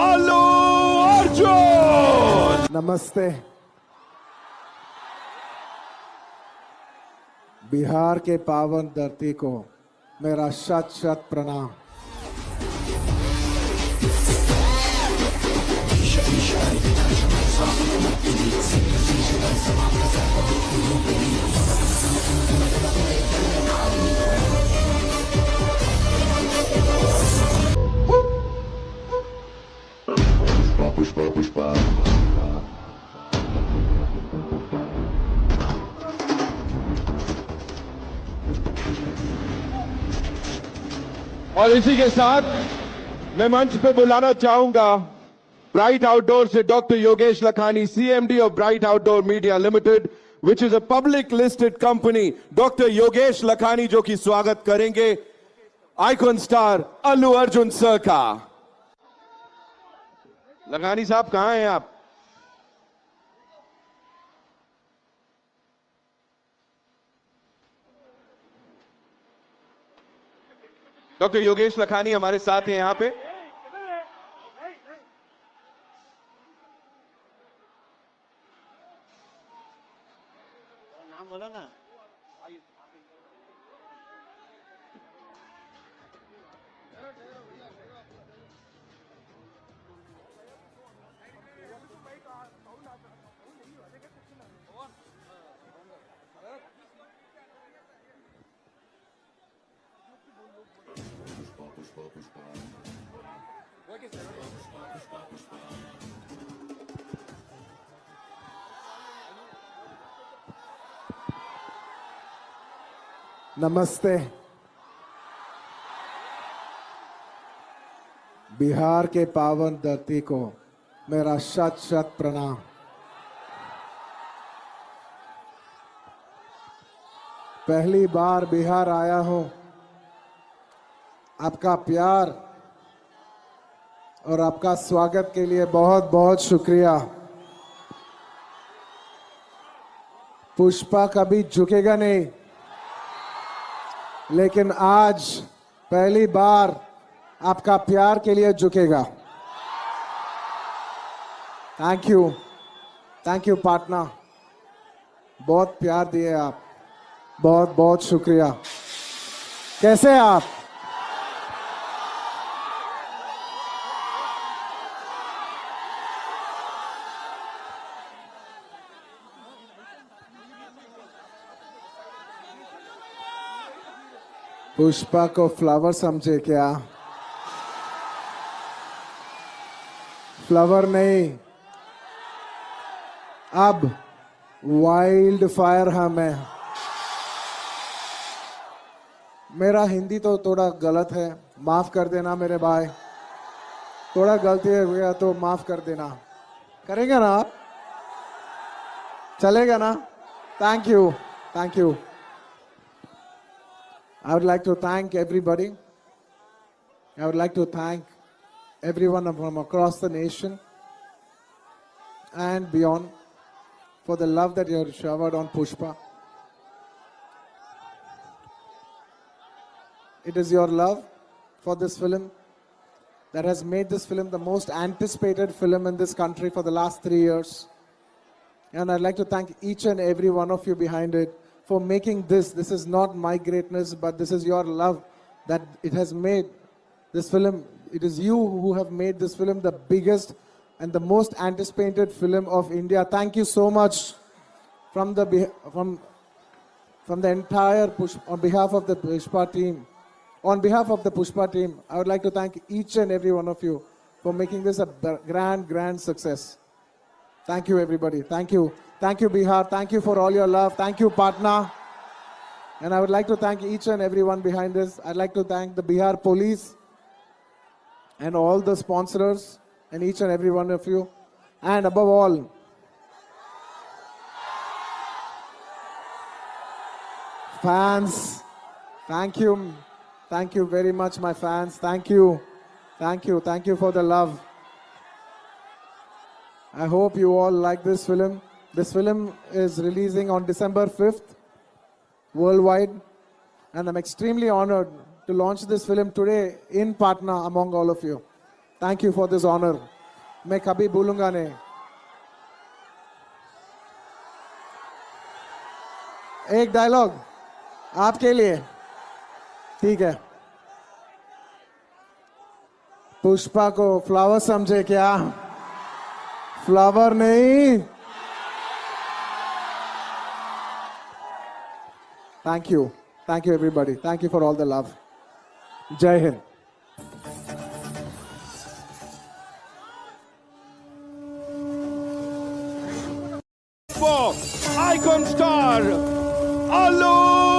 Allu Arjun. नमस्ते। बिहार के पावन धरती को मेरा शत शत प्रणाम। और इसी के साथ मैं मंच पे बुलाना चाहूंगा ब्राइट आउटडोर से doctor Yogesh Lakhani, CMD of bright outdoor media limited, which is a public listed company. Doctor Yogesh Lakhani जो कि स्वागत करेंगे icon star Allu Arjun sir का। लखानी साहब कहां हैं आप? डॉक्टर योगेश लखानी हमारे साथ हैं यहां पे। नाम बोलो ना। नमस्ते। बिहार के पावन धरती को मेरा शत शत प्रणाम। पहली बार बिहार आया हूं। आपका प्यार और आपका स्वागत के लिए बहुत बहुत शुक्रिया। पुष्पा कभी झुकेगा नहीं, लेकिन आज पहली बार आपका प्यार के लिए झुकेगा। Thank you partner. बहुत प्यार दिए आप, बहुत बहुत शुक्रिया। कैसे हैं आप? पुष्पा को फ्लावर समझे क्या? फ्लावर नहीं, अब वाइल्ड फायर हम है। मेरा हिंदी तो थोड़ा गलत है, माफ कर देना मेरे भाई। थोड़ा गलती हो गया तो माफ कर देना। करेंगे ना आप? चलेगा ना? Thank you. I would like to thank everybody. I would like to thank everyone from across the nation and beyond for the love that you have showered on Pushpa. It is your love for this film that has made this film the most anticipated film in this country for the last 3 years. And I'd like to thank each and every one of you behind it for making this. This is not my greatness, but this is your love that it has made this film. It is you who have made this film the biggest and the most anticipated film of India. Thank you so much from the entire on behalf of the Pushpa team. On behalf of the Pushpa team, I would like to thank each and every one of you for making this a grand success. Thank you, everybody. Thank you, Bihar. Thank you for all your love. Thank you, partner. And I would like to thank each and everyone behind this. I'd like to thank the Bihar police and all the sponsors and each and every one of you. And above all, fans. Thank you. Thank you very much, my fans. Thank you for the love. I hope you all like this film. This film is releasing on December 5th worldwide, and I'm extremely honored to launch this film today in Patna among all of you. Thank you for this honour. मैं कभी भूलूंगा नहीं. एक dialogue आपके लिए. ठीक है. पुष्पा को फ्लावर समझे क्या? फ्लावर नहीं. Thank you everybody. Thank you for all the love. जय Hind. For icon star Allu